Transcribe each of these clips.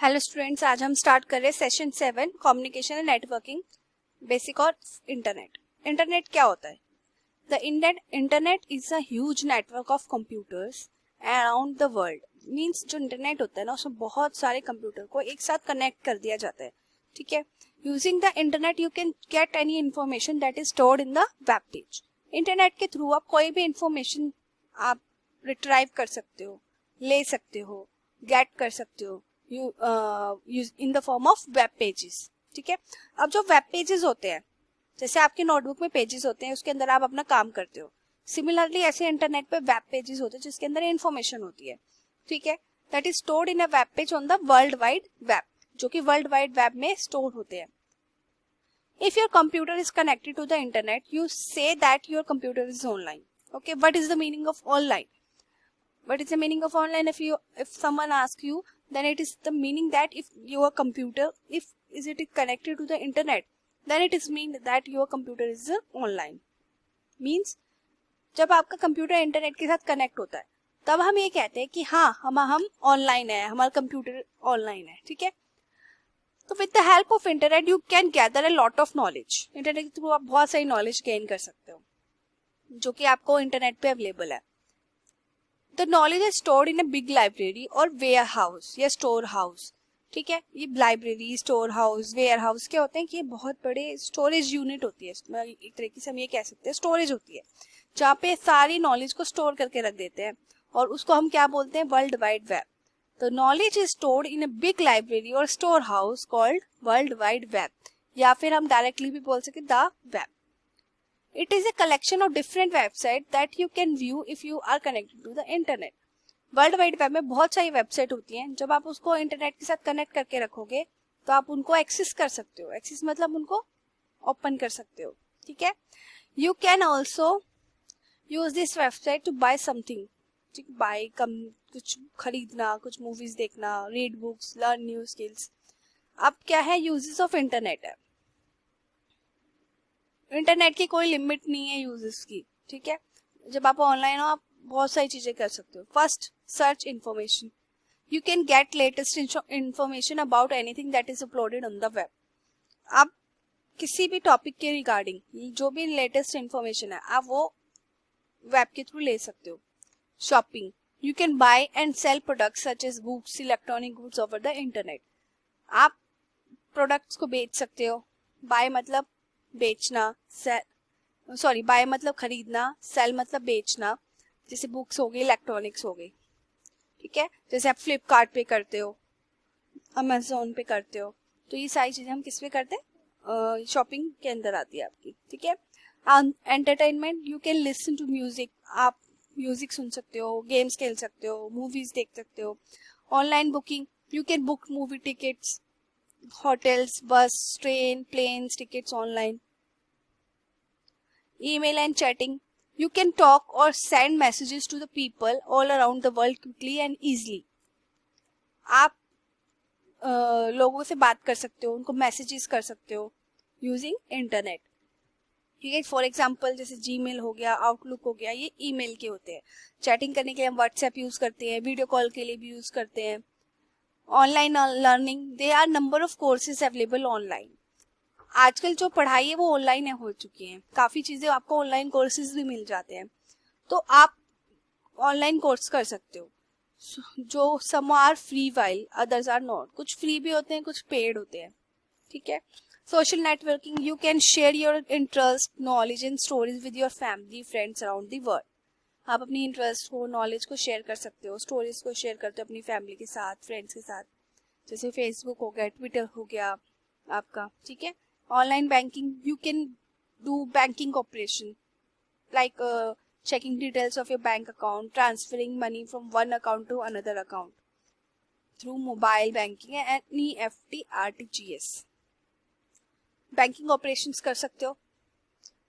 Hello students, आज हम start कर रहे हैं session 7 communication and networking basic और इंटरनेट। इंटरनेट क्या होता है? The internet is a huge network of computers around the world. Means जो इंटरनेट होता है ना, उसमें बहुत सारे कंप्यूटर को एक साथ कनेक्ट कर दिया जाता है। ठीक है। Using the internet you can get any information that is stored in the web page. Internet के थ्रू आप कोई भी इंफॉर्मेशन आप रिट्राइव कर सकते हो, ले सकते हो, गेट कर सकते हो in the form of web pages. ठीक है। अब जो वेब पेजेस होते हैं, जैसे आपके नोटबुक में पेजेस होते हैं, उसके अंदर आप अपना काम करते हो। सिमिलरली ऐसे इंटरनेट पे वेब पेजेस होते हैं जिसके अंदर इंफॉर्मेशन होती है। ठीक है। That is stored in a web page on the world wide web, जो कि वर्ल्ड वाइड वेब में स्टोर होते हैं। If your computer is connected to the internet, you say that your computer is online. Okay, what is the meaning of online? What is the meaning of online? If someone asks you, then it is the meaning that if your computer, if is it connected to the internet, then it is mean that your computer is online. Means जब आपका computer internet के साथ connect होता है, तब हम ये कहते हैं कि हाँ हम ऑनलाइन है, हमारा कंप्यूटर ऑनलाइन है। ठीक है। तो with the help of internet you can gather a lot of knowledge. Internet के थ्रू आप बहुत सारी नॉलेज गेन कर सकते हो, जो कि आपको इंटरनेट पे अवेलेबल है। The knowledge is stored in a big library or warehouse या store house। ठीक है। ये library, storehouse, warehouse क्या होते हैं कि ये बहुत बड़े स्टोरेज यूनिट होती है। एक तरीके से हम ये कह सकते हैं स्टोरेज होती है, जहाँ पे सारी नॉलेज को स्टोर करके रख देते हैं, और उसको हम क्या बोलते हैं? World wide web. तो knowledge is stored in a big library और store house called world wide web, या फिर हम डायरेक्टली भी बोल सकते the web. It is a collection of different websites that you can view if you are connected to the internet। World wide web में बहुत सारी वेबसाइट होती हैं, जब आप उसको इंटरनेट के साथ कनेक्ट करके रखोगे तो आप उनको एक्सेस कर सकते हो। एक्सेस मतलब उनको ओपन कर सकते हो। ठीक है। You can also use this website to buy something. ठीक, बाय कुछ खरीदना, कुछ मूवीज देखना, read books, learn new skills. अब क्या है यूजेस ऑफ इंटरनेट है। इंटरनेट की कोई लिमिट नहीं है यूजेस की। ठीक है। जब आप ऑनलाइन हो, आप बहुत सारी चीजें कर सकते हो। First, search information. You can get latest information about anything that is uploaded on the web. आप किसी भी टॉपिक के रिगार्डिंग जो भी लेटेस्ट इंफॉर्मेशन है, आप वो वेब के थ्रू ले सकते हो। Shopping, you can buy and sell products such as books, electronic goods over the internet. आप प्रोडक्ट्स को बेच सकते हो। बाय मतलब बेचना, बाय मतलब खरीदना, सेल मतलब बेचना। जैसे बुक्स हो गई, इलेक्ट्रॉनिक्स हो गई। ठीक है। जैसे आप फ्लिपकार्ट पे करते हो, अमेजोन पे करते हो, तो ये सारी चीजें हम किस पे करते हैं? शॉपिंग के अंदर आती है आपकी। ठीक है। Entertainment, you can listen to music. आप म्यूजिक सुन सकते हो, गेम्स खेल सकते हो, मूवीज देख सकते हो। Online booking, you can book movie tickets, hotels, bus, train, planes, tickets online. Email and chatting. You can talk or send messages to the people all around the world quickly and easily. आप लोगों से बात कर सकते हो, उनको messages कर सकते हो यूजिंग इंटरनेट। ठीक है। फॉर एग्जाम्पल जैसे जीमेल हो गया, आउटलुक हो गया, ये ईमेल के होते हैं। चैटिंग करने के लिए हम व्हाट्सएप यूज करते हैं, वीडियो कॉल के लिए भी यूज करते हैं। Online learning, there are number of courses available online. आजकल जो पढ़ाई है वो ऑनलाइन हो चुकी है, काफी चीजें आपको ऑनलाइन कोर्सेज भी मिल जाते हैं, तो आप ऑनलाइन कोर्स कर सकते हो। जो some are free while others are not. कुछ फ्री भी होते हैं, कुछ पेड होते हैं। ठीक है। Social networking, you can share your interest, knowledge and stories with your family friends around the world. आप अपनी इंटरेस्ट को, नॉलेज को शेयर कर सकते हो, स्टोरीज को शेयर करते हो अपनी फैमिली के साथ, फ्रेंड्स के साथ। जैसे फेसबुक हो गया, ट्विटर हो गया आपका। ठीक है। Online banking, you can do banking operation like checking details of your bank account, transferring money from one account to another account through mobile banking and NEFT RTGS। Banking operations कर सकते हो,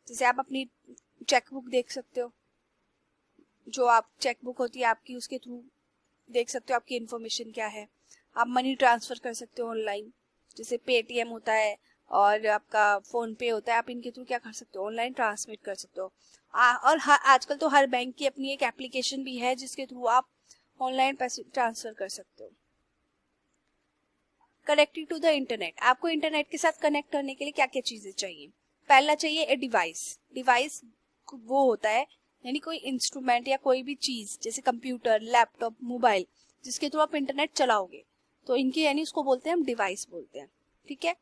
जैसे आप अपनी चेकबुक देख सकते हो, जो आप चेकबुक होती है आपकी, उसके थ्रू देख सकते हो आपकी इन्फॉर्मेशन क्या है। आप मनी ट्रांसफर कर सकते हो ऑनलाइन, जैसे पेटीएम होता है और आपका फोन पे होता है। आप इनके थ्रू क्या कर सकते हो? ऑनलाइन ट्रांसमिट कर सकते हो। और आजकल तो हर बैंक की अपनी एक एप्लीकेशन भी है जिसके थ्रू आप ऑनलाइन पैसे ट्रांसफर कर सकते हो। कनेक्टिंग टू द इंटरनेट, आपको इंटरनेट के साथ कनेक्ट करने के लिए क्या क्या चीजें चाहिए? पहला चाहिए ए डिवाइस। डिवाइस वो होता है यानी कोई इंस्ट्रूमेंट या कोई भी चीज जैसे कंप्यूटर, लैपटॉप, मोबाइल, जिसके थ्रू आप इंटरनेट चलाओगे, तो इनके यानी उसको बोलते हैं हम डिवाइस बोलते हैं। ठीक है,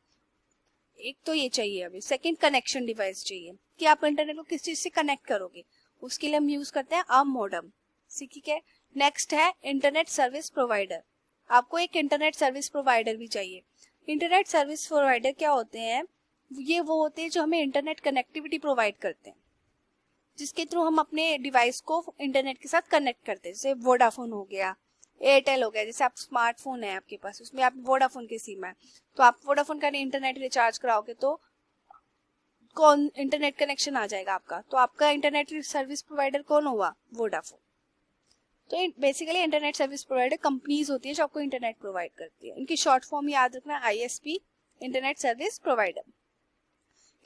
एक तो ये चाहिए। अभी सेकंड कनेक्शन डिवाइस चाहिए कि आप इंटरनेट को किस चीज से कनेक्ट करोगे, उसके लिए हम यूज करते हैं आर्म मॉडेम। ठीक है, नेक्स्ट है इंटरनेट सर्विस प्रोवाइडर, आपको एक इंटरनेट सर्विस प्रोवाइडर भी चाहिए। इंटरनेट सर्विस प्रोवाइडर क्या होते हैं? ये वो होते हैं जो हमें इंटरनेट कनेक्टिविटी प्रोवाइड करते हैं, जिसके थ्रू हम अपने डिवाइस को इंटरनेट के साथ कनेक्ट करते हैं। जैसे वोडाफोन हो गया, एयरटेल हो गया, जैसे आप स्मार्टफोन है आपके पास, उसमें आप वोडाफोन की सिम है, तो आप वोडाफोन का इंटरनेट रिचार्ज कराओगे तो कौन इंटरनेट कनेक्शन आ जाएगा आपका, तो आपका इंटरनेट सर्विस प्रोवाइडर कौन हुआ? वोडाफोन। तो basically internet service provider companies होती है जो आपको इंटरनेट प्रोवाइड करती है। इनकी शॉर्ट फॉर्म याद रखना, आईएसपी, इंटरनेट सर्विस प्रोवाइडर।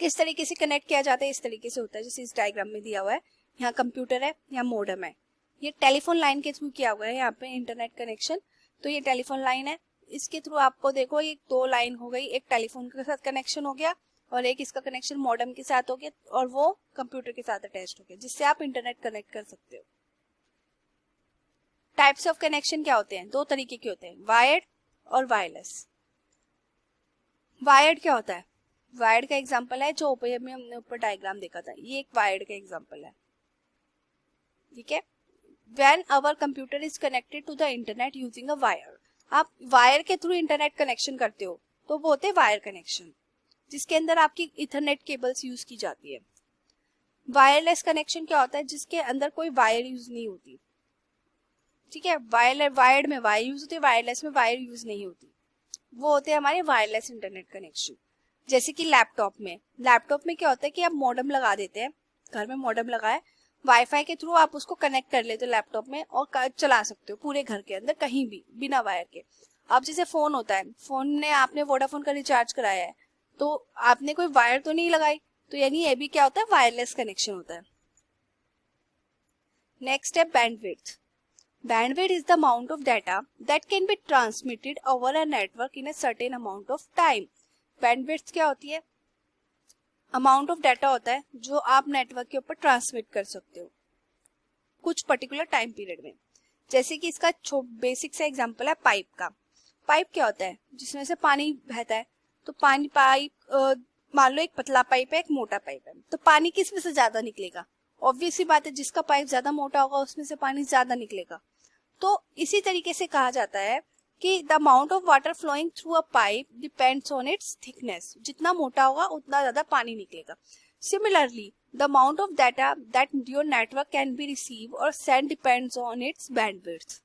किस तरीके से कनेक्ट किया जाता है? इस तरीके से होता है जैसे इस डायग्राम में दिया हुआ है। यहाँ कंप्यूटर है, यहाँ मॉडेम है, ये टेलीफोन लाइन के थ्रू किया हुआ है यहाँ पे इंटरनेट कनेक्शन। तो ये टेलीफोन लाइन है, इसके थ्रू आपको देखो ये दो लाइन हो गई, एक टेलीफोन के साथ कनेक्शन हो गया और एक इसका कनेक्शन मॉडेम के साथ हो गया और वो कंप्यूटर के साथ अटैच्ड हो गया, जिससे आप इंटरनेट कनेक्ट कर सकते हो। टाइप्स ऑफ कनेक्शन क्या होते हैं? दो तरीके के होते हैं, वायर्ड और वायरलेस। वायर्ड क्या होता है? वायर्ड का एग्जांपल है जो में हमने ऊपर डायग्राम देखा था, ये एक वायर्ड का एग्जांपल है। ठीक है, when our computer is connected to the internet using a wire, आप वायर के थ्रू इंटरनेट कनेक्शन करते हो तो वो होते हैं वायर कनेक्शन, जिसके अंदर आपकी इथरनेट केबल्स यूज की जाती है। वायरलेस कनेक्शन क्या होता है? जिसके अंदर कोई वायर यूज नहीं होती। ठीक है, वायर्ड में वायर यूज होती है, वायरलेस में वायर यूज नहीं होती, वो होते हैं हमारे वायरलेस इंटरनेट कनेक्शन। जैसे कि लैपटॉप में क्या होता है कि आप मॉडेम लगा देते हैं, घर में मॉडेम लगाए, वाईफाई के थ्रू आप उसको कनेक्ट कर लेते हो लैपटॉप में और चला सकते हो पूरे घर के अंदर कहीं भी बिना वायर के। अब जैसे फोन होता है, फोन ने आपने वोडाफोन का रिचार्ज कराया है तो आपने कोई वायर तो नहीं लगाई, तो यानी ये भी क्या होता है? वायरलेस कनेक्शन होता है। नेक्स्ट है bandwidth. Bandwidth is the amount of data that can be transmitted over a network in a certain amount of time. Bandwidth क्या होती है? अमाउंट ऑफ डाटा होता है जो आप नेटवर्क के ऊपर ट्रांसमिट कर सकते हो कुछ पर्टिकुलर टाइम पीरियड में। जैसे कि इसका बेसिक सा एग्जांपल है पाइप का। पाइप क्या होता है? जिसमें से पानी बहता है, तो पानी पाइप मान लो एक पतला पाइप है, एक मोटा पाइप है, तो पानी किस में से ज्यादा निकलेगा? ऑब्वियस सी बात है, जिसका पाइप ज्यादा मोटा होगा उसमें से पानी ज्यादा निकलेगा। तो इसी तरीके से कहा जाता है कि the amount of water flowing through a pipe depends on its thickness, जितना मोटा होगा उतना ज्यादा पानी निकलेगा। Similarly the amount of data that your network can be receive और send depends on its bandwidth.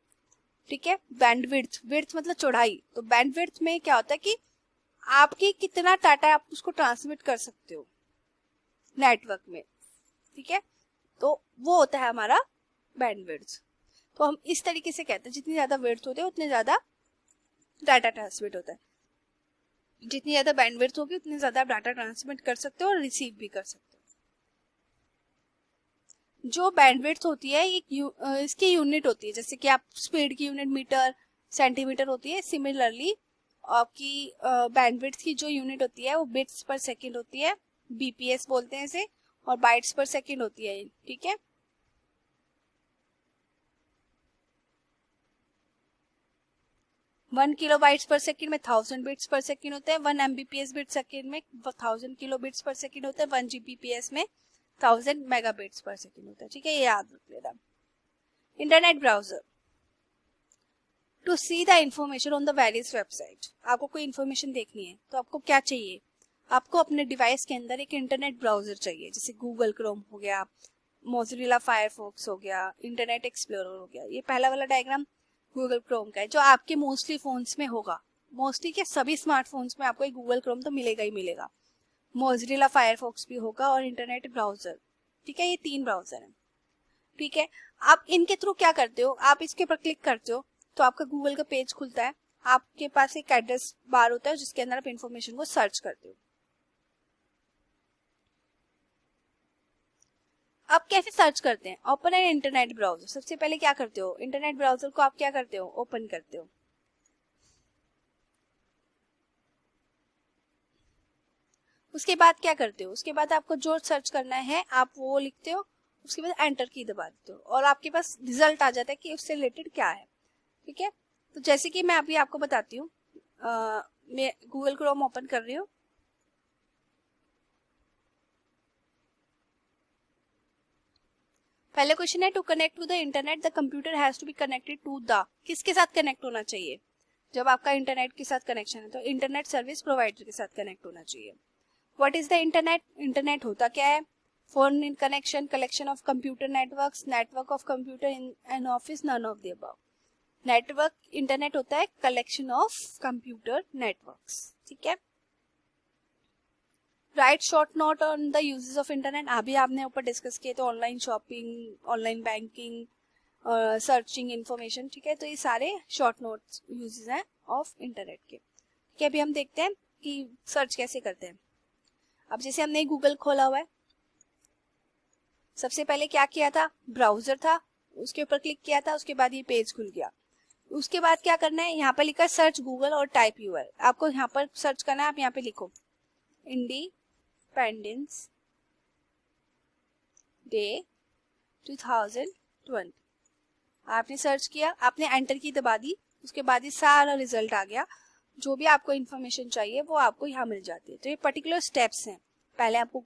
ठीक है, बैंडविड्थ, विड्थ मतलब चौड़ाई, तो बैंडविड्थ में क्या होता है कि आपकी कितना डाटा आप उसको ट्रांसमिट कर सकते हो नेटवर्क में। ठीक है, तो वो होता है हमारा बैंडविड्थ। तो हम इस तरीके से कहते हैं जितनी ज्यादा विड्थ होती है उतने ज्यादा डाटा ट्रांसमिट होता है, जितनी ज्यादा बैंडविड्थ होगी उतनी ज्यादा आप डाटा ट्रांसमिट कर सकते हो और रिसीव भी कर सकते हो। जो बैंडविड्थ होती है इसकी यूनिट होती है, जैसे कि आप स्पीड की यूनिट मीटर, सेंटीमीटर होती है। सिमिलरली आपकी बैंडविड्थ की जो यूनिट होती है वो बिट्स पर सेकेंड होती है, बीपीएस बोलते हैं इसे, और बाइट्स पर सेकेंड होती है। ठीक है, 1 किलोबाइट्स पर सेकंड में 1000 बिट्स पर सेकंड होते हैं, 1 एमबीपीएस बिट सेकंड में 1000 किलो बिट्स पर सेकंड होते हैं, 1 जीबीपीएस में 1000 मेगाबिट्स पर सेकंड होता है। ठीक है, ये याद रख लेना। Internet browser to see the information on the various website, आपको कोई इंफॉर्मेशन देखनी है तो आपको क्या चाहिए? आपको अपने डिवाइस के अंदर एक इंटरनेट ब्राउजर चाहिए, जैसे गूगल क्रोम हो गया, मोजिला फायरफॉक्स हो गया, इंटरनेट एक्सप्लोरर हो गया। ये पहला वाला डायग्राम गूगल क्रोम का है जो आपके मोस्टली फोन्स में होगा, मोस्टली क्या सभी स्मार्टफोन्स में आपको एक गूगल क्रोम तो मिलेगा ही मिलेगा, मोजिला फायरफॉक्स भी होगा और इंटरनेट ब्राउजर। ठीक है, ये 3 ब्राउजर हैं। ठीक है, आप इनके थ्रू क्या करते हो? आप इसके ऊपर क्लिक करते हो तो आपका गूगल का पेज खुलता है, आपके पास एक एड्रेस बार होता है जिसके अंदर आप इंफॉर्मेशन को सर्च करते हो। आप कैसे सर्च करते हैं? Open an internet browser. सबसे पहले क्या करते हो? इंटरनेट ब्राउजर को आप क्या करते हो? ओपन करते हो। उसके बाद क्या करते हो, उसके बाद आपको जो सर्च करना है आप वो लिखते हो, उसके बाद एंटर की दबा देते हो और आपके पास रिजल्ट आ जाता है कि उससे रिलेटेड क्या है। ठीक है, तो जैसे कि मैं अभी आपको बताती हूँ, मैं गूगल क्रोम ओपन कर रही हूँ। पहले क्वेश्चन है, to connect to the internet the computer has to be connected to the, किसके साथ कनेक्ट होना चाहिए, जब आपका इंटरनेट के साथ कनेक्शन है तो इंटरनेट सर्विस प्रोवाइडर के साथ कनेक्ट होना चाहिए। What is the internet, internet होता क्या है, phone in connection, collection of computer networks, network of computer in an office, none of the above. Network, internet होता है कलेक्शन ऑफ कंप्यूटर नेटवर्क्स। ठीक है, write short note on the uses of internet, अभी आपने ऊपर discuss किए तो online shopping, online banking, searching information. ठीक है, तो ये सारे शॉर्ट नोट्स यूजेस हैं ऑफ इंटरनेट के। ठीक है, अभी हम देखते हैं कि सर्च कैसे करते हैं। अब जैसे हमने गूगल खोला हुआ है, सबसे पहले क्या किया था, ब्राउजर था, उसके ऊपर क्लिक किया था, उसके बाद ये पेज खुल गया। उसके बाद क्या करना है, यहाँ पर लिखा सर्च गूगल और टाइप यूआरएल, आपको यहाँ पर सर्च करना है। आप यहाँ पे लिखो इंडिपेंडेंस डे 2020, आपने सर्च किया, आपने एंटर की दबा दी, उसके बाद ही सारा रिजल्ट आ गया। जो भी आपको इन्फॉर्मेशन चाहिए वो आपको यहाँ मिल जाती है। तो ये पर्टिकुलर स्टेप्स हैं, पहले आपको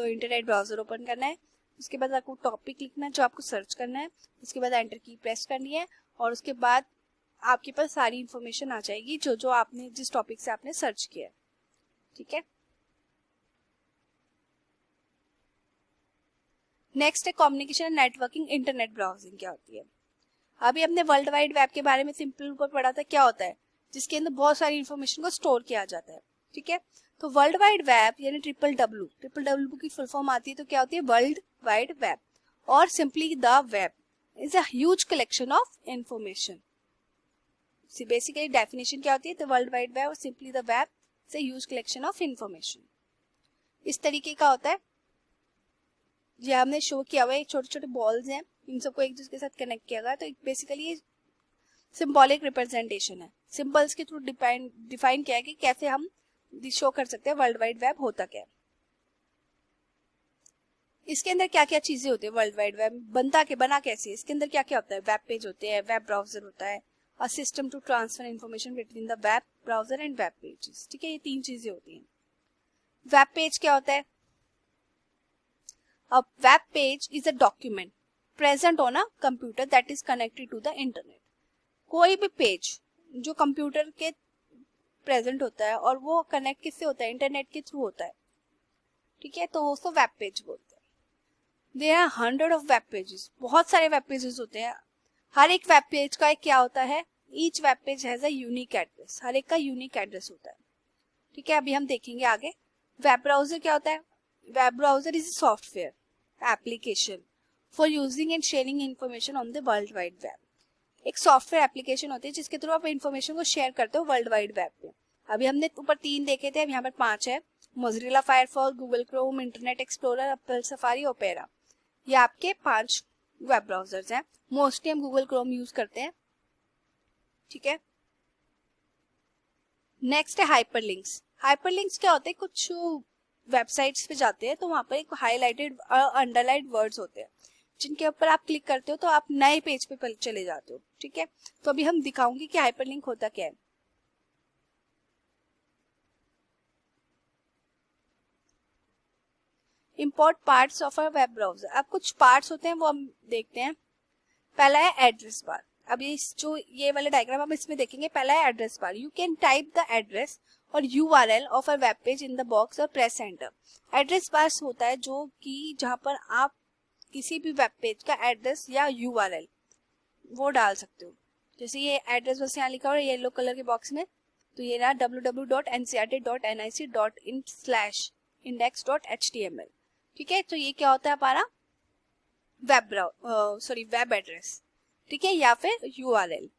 इंटरनेट ब्राउजर ओपन करना है, उसके बाद आपको टॉपिक लिखना है जो आपको सर्च करना है, उसके बाद एंटर की प्रेस करनी है और उसके बाद आपके पास सारी इन्फॉर्मेशन आ जाएगी जो जो आपने जिस टॉपिक से आपने सर्च किया है। ठीक है, नेक्स्ट है communication and networking, internet browsing क्या होती है। अभी हमने वर्ल्ड वाइड वेब के बारे में सिंपल ऊपर पढ़ा था, क्या होता है, जिसके अंदर बहुत सारी इन्फॉर्मेशन को स्टोर किया जाता है। ठीक है, तो वर्ल्ड वाइड वेब यानी ट्रिपल डब्ल्यू की फुल फॉर्म आती है, तो क्या होती है, वर्ल्ड वाइड वेब और simply the web is a huge collection of information. Basically definition क्या होती है, तो वर्ल्ड वाइड वेब और simply the web is a huge collection of information. इस तरीके का होता है, ये हमने शो किया हुआ है, छोटे छोटे बॉल्स हैं, इन सबको एक दूसरे के साथ कनेक्ट किया गया। तो बेसिकली सिंबॉलिक रिप्रेजेंटेशन है, सिंबल्स के थ्रू डिफाइन किया है कि कैसे हम शो कर सकते हैं वर्ल्ड वाइड वेब होता क्या है। इसके अंदर क्या क्या चीजें होती है, वर्ल्ड वाइड वेब बना कैसे, इसके अंदर क्या क्या होता है, वेब पेज होते हैं, वेब ब्राउजर होता है, a system to transfer information between the web browser and web pages. ठीक है, ये तीन चीजें होती हैं। वेब पेज क्या होता है, a web page is a document present on a computer that is connected to the internet। कोई भी पेज जो कंप्यूटर के प्रेजेंट होता है और वो कनेक्ट किससे होता है, इंटरनेट के थ्रू होता है। ठीक है, तो उसको वेब पेज बोलते हैं। There are hundred of web pages, बहुत सारे वेब पेजेस होते हैं। हर एक वेब पेज का एक क्या होता है, each web page has a unique address, हर एक का यूनिक एड्रेस होता है। ठीक है, अभी हम देखेंगे आगे। वेब ब्राउजर क्या होता है, web browser is a software application for using and sharing information on the world wide web. एक सॉफ्टवेयर एप्लीकेशन होती है जिसके थ्रू आप इंफॉर्मेशन को शेयर करते हो वर्ल्ड वाइड वेब पे। अभी हमने ऊपर 3 देखे थे, अब यहाँ पर 5 है, Mozilla Firefox, Google Chrome, internet explorer, Apple safari, opera. ये आपके 5 वेब ब्राउजर्स हैं। मोस्टली हम गूगल क्रोम यूज करते हैं। ठीक है, नेक्स्ट है हाइपरलिंक्स। हाइपरलिंक्स क्या होते हैं, कुछ वेबसाइट्स पे जाते हैं तो वहां पर एक हाईलाइटेड अंडरलाइंड वर्ड्स होते हैं जिनके ऊपर आप क्लिक करते हो तो आप नए पेज पे चले जाते हो। ठीक है, तो अभी हम दिखाऊंगी कि हाइपरलिंक होता क्या है। Import parts of a web browser, अब कुछ पार्ट्स होते हैं वो हम देखते हैं। पहला है एड्रेस बार। अब जो ये वाला डायग्राम हम इसमें देखेंगे, पहला है address bar. You can type the address और URL of a web page in the box और प्रेस एंटर। एड्रेस बार होता है जो कि जहां पर आप किसी भी वेब पेज का एड्रेस या URL वो डाल सकते हो। जैसे ये एड्रेस बस यहाँ लिखा हुआ है येलो कलर के बॉक्स में, तो ये रहा www.ncrt.nic.in/index.html। ठीक है, तो ये क्या होता है हमारा वेब एड्रेस। ठीक है, या फिर URL।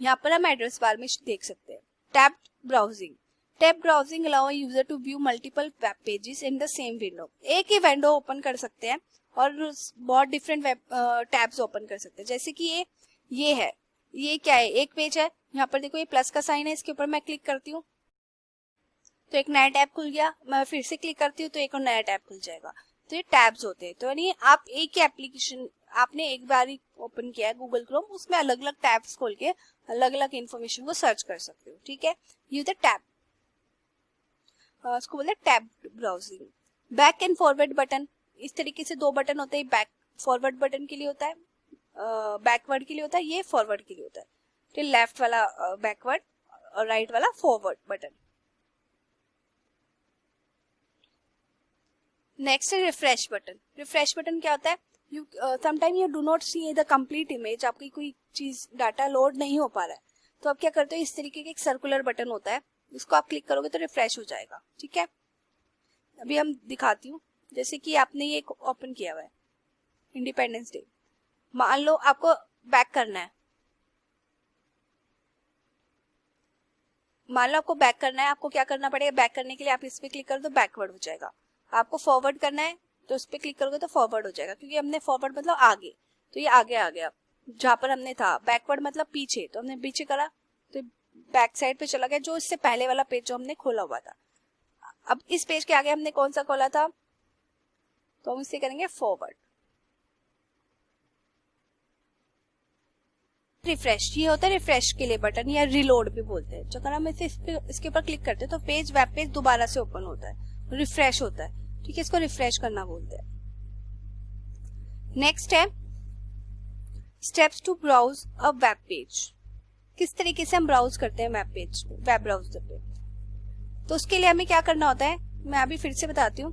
यहाँ पर हम एड्रेस बार में देख सकते हैं। Tabbed browsing, tab browsing allow user to view multiple web pages in the same window. एक ही विंडो ओपन कर सकते हैं और बहुत डिफरेंट वेब टैब्स ओपन कर सकते हैं। जैसे कि ये है, ये क्या है, एक पेज है, यहाँ पर देखो ये प्लस का साइन है, इसके ऊपर मैं क्लिक करती हूँ तो एक नया टैब खुल गया, मैं फिर से क्लिक करती हूँ तो एक और नया टैब खुल जाएगा। तो ये टैब्स होते हैं। तो यानी आप एक ही एप्लीकेशन आपने एक बार ही ओपन किया है गूगल क्रोम, उसमें अलग अलग टैब्स खोल के अलग अलग इन्फॉर्मेशन को सर्च कर सकते हो। ठीक है, ये द टैब, उसको बोलते हैं tab browsing. Back and forward button, इस तरीके से दो बटन होते हैं। बैक फॉरवर्ड बटन के लिए होता है, बैकवर्ड के लिए होता है, ये फॉरवर्ड के लिए होता है। तो लेफ्ट वाला बैकवर्ड और राइट वाला फॉरवर्ड बटन। नेक्स्ट है रिफ्रेश बटन। रिफ्रेश बटन क्या होता है, you sometime you do not see the complete image, आपकी कोई चीज डाटा लोड नहीं हो पा रहा है, तो आप क्या करते हो, इस तरीके का एक सर्कुलर बटन होता है, इसको आप क्लिक करोगे तो रिफ्रेश हो जाएगा। ठीक है, अभी हम दिखाती हूँ। जैसे कि आपने ये ओपन किया हुआ है इंडिपेंडेंस डे, मान लो आपको बैक करना है, मान लो आपको बैक करना है, आपको क्या करना पड़ेगा, बैक करने के लिए आप इस पे क्लिक कर दो, बैकवर्ड हो जाएगा। आपको फॉरवर्ड करना है तो उस पे क्लिक करोगे तो फॉरवर्ड हो जाएगा, क्योंकि हमने फॉरवर्ड मतलब आगे, तो ये आगे आ गया जहां पर हमने था। बैकवर्ड मतलब पीछे, तो हमने पीछे करा तो बैक साइड पे चला गया, जो इससे पहले वाला पेज जो हमने खोला हुआ था। अब इस पेज के आगे हमने कौन सा खोला था, तो हम इसे करेंगे फॉरवर्ड। रिफ्रेश, ये होता है रिफ्रेश के लिए बटन, या रिलोड भी बोलते हैं। अगर हम इसके ऊपर क्लिक करते हैं तो पेज वेब पेज दोबारा से ओपन होता है, रिफ्रेश होता है। ठीक है, इसको रिफ्रेश करना बोलते हैं। नेक्स्ट है steps to browse a web page. किस तरीके से हम ब्राउज करते हैं वेब पेज, वेब ब्राउजर पे। तो उसके लिए हमें क्या करना होता है, मैं अभी फिर से बताती हूँ।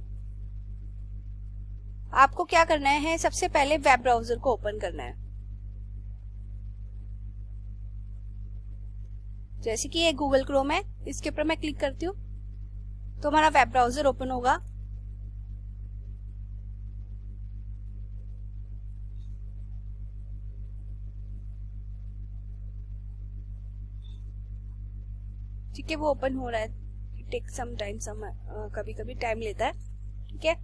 आपको क्या करना है, सबसे पहले वेब ब्राउजर को ओपन करना है। जैसे कि ये गूगल क्रोम है, इसके ऊपर मैं क्लिक करती हूँ तो हमारा वेब ब्राउजर ओपन होगा। ठीक है, वो ओपन हो रहा है, टेक सम टाइम, कभी कभी टाइम लेता है। ठीक है,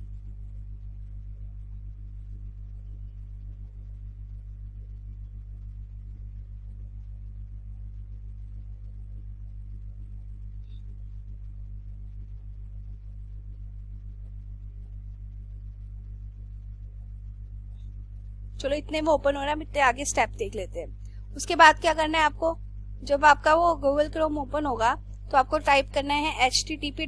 चलो इतने में ओपन हो रहा है, इतने आगे स्टेप देख लेते हैं। उसके बाद क्या करना है आपको, जब आपका वो गूगल क्रोम ओपन होगा तो आपको टाइप करना है http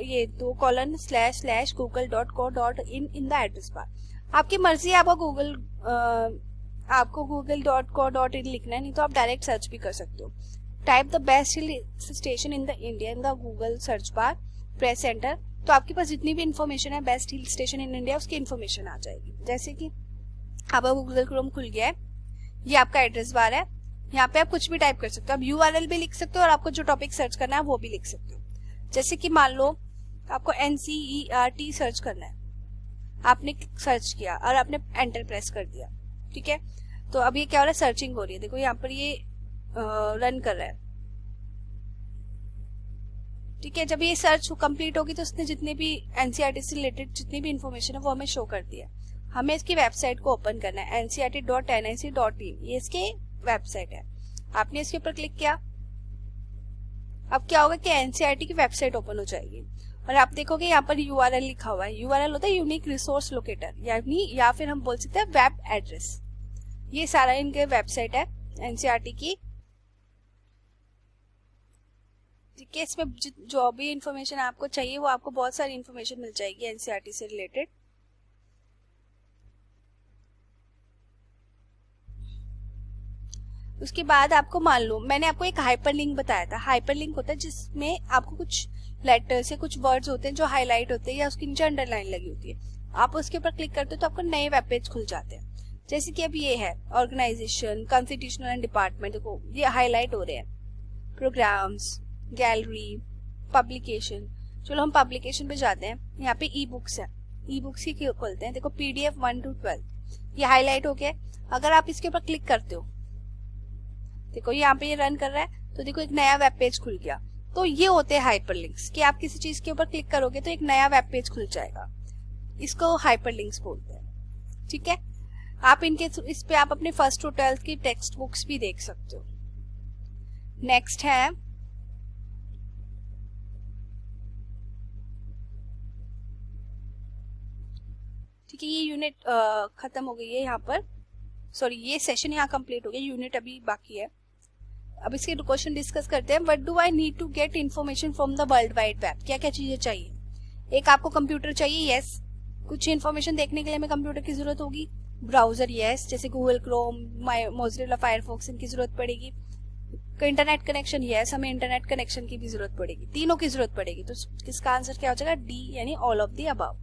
ये 2://google.co.in in the address bar. आपकी मर्जी है, आपको google.co.in लिखना है, नहीं तो आप डायरेक्ट सर्च भी कर सकते हो। Type the best hill station in the India in the Google search bar, press enter. तो आपके पास जितनी भी इन्फॉर्मेशन है best hill station in India, उसकी इन्फॉर्मेशन आ जाएगी। जैसे कि आपका गूगल क्रोम खुल गया है, ये आपका एड्रेस बार है, यहाँ पे आप कुछ भी टाइप कर सकते हो। आप URL भी लिख सकते हो और आपको जो टॉपिक सर्च करना है वो भी लिख सकते हो। जैसे कि मान लो आपको NCERT सर्च करना है, आपने सर्च किया और आपने एंटर प्रेस कर दिया। ठीक है, तो अब ये क्या हो रहा है, सर्चिंग हो रही है। देखो यहाँ पर ये रन कर रहा है। ठीक है, जब ये सर्च कंप्लीट होगी तो उसने जितने भी NCERT से रिलेटेड जितनी भी इन्फॉर्मेशन है वो हमें शो कर दिया। हमें इसकी वेबसाइट को ओपन करना है, ncert.nic.in, ये इसके वेबसाइट है। आपने इसके ऊपर क्लिक किया, अब क्या होगा कि NCERT की वेबसाइट ओपन हो जाएगी और आप देखोगे यहाँ पर URL लिखा हुआ है। URL होता है यूनिक रिसोर्स लोकेटर, यानी या फिर हम बोल सकते हैं वेब एड्रेस। ये सारा इनके वेबसाइट है NCERT की। ठीक है, इसमें जो भी इंफॉर्मेशन आपको चाहिए वो आपको बहुत सारी इंफॉर्मेशन मिल जाएगी NCERT से रिलेटेड। उसके बाद आपको मान लो मैंने आपको एक हाइपरलिंक बताया था। हाइपरलिंक होता है जिसमें आपको कुछ लेटर्स या कुछ वर्ड्स होते हैं जो हाईलाइट होते हैं या उसके नीचे अंडरलाइन लगी होती है, आप उसके ऊपर क्लिक करते हो तो आपको नए वेब पेज खुल जाते हैं। जैसे कि अब ये है ऑर्गेनाइजेशन, कॉन्स्टिट्यूशनल एंड डिपार्टमेंट, देखो ये हाईलाइट हो रहे हैं। Programs, gallery, publication. चलो हम पब्लिकेशन पे जाते हैं, यहाँ पे ई बुक्स है, ई बुक्स ही खोलते हैं। देखो PDF 1 to 12 ये हाईलाइट हो गया। अगर आप इसके ऊपर क्लिक करते हो, देखो यहाँ पे ये रन कर रहा है, तो देखो एक नया वेब पेज खुल गया। तो ये होते हैं हाइपरलिंक्स, कि आप किसी चीज के ऊपर क्लिक करोगे तो एक नया वेब पेज खुल जाएगा, इसको हाइपरलिंक्स बोलते हैं। ठीक है, आप इनके इस पे आप अपने 1st to 12th की टेक्स्ट बुक्स भी देख सकते हो। नेक्स्ट है ठीक है, ये यूनिट खत्म हो गई है यहाँ पर, सॉरी ये सेशन यहाँ कंप्लीट हो गया, यूनिट अभी बाकी है। अब इसके क्वेश्चन डिस्कस करते हैं। What do I need to get information from the world wide web? क्या क्या चीजें चाहिए? एक आपको कंप्यूटर चाहिए, यस। कुछ इन्फॉर्मेशन देखने के लिए हमें कंप्यूटर की जरूरत होगी। ब्राउजर, यस, जैसे गूगल क्रोम, मोज़िला फायरफॉक्स, इनकी जरूरत पड़ेगी। इंटरनेट कनेक्शन, यस, हमें इंटरनेट कनेक्शन की भी जरूरत पड़ेगी, तीनों की जरूरत पड़ेगी। तो इसका आंसर क्या हो जाएगा? डी, यानी all of the above.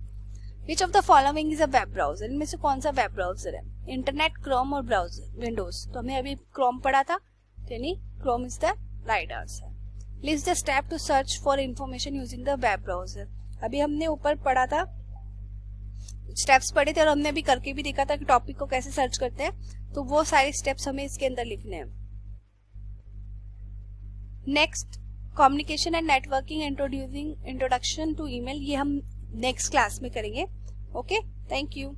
Which of the following is a web browser? इनमें से कौन सा वेब ब्राउजर है? इंटरनेट, क्रोम और ब्राउजर विंडोज। तो हमें अभी क्रोम पढ़ा था, यानी Chrome is the right answer. List the step to search for information using the web browser. अभी हमने ऊपर पढ़ा था, स्टेप्स पढ़े थे और हमने अभी करके भी देखा था कि टॉपिक को कैसे सर्च करते हैं। तो वो सारे स्टेप्स हमें इसके अंदर लिखने हैं। Next, communication and networking introduction to email, ये हम नेक्स्ट क्लास में करेंगे। Okay, thank you.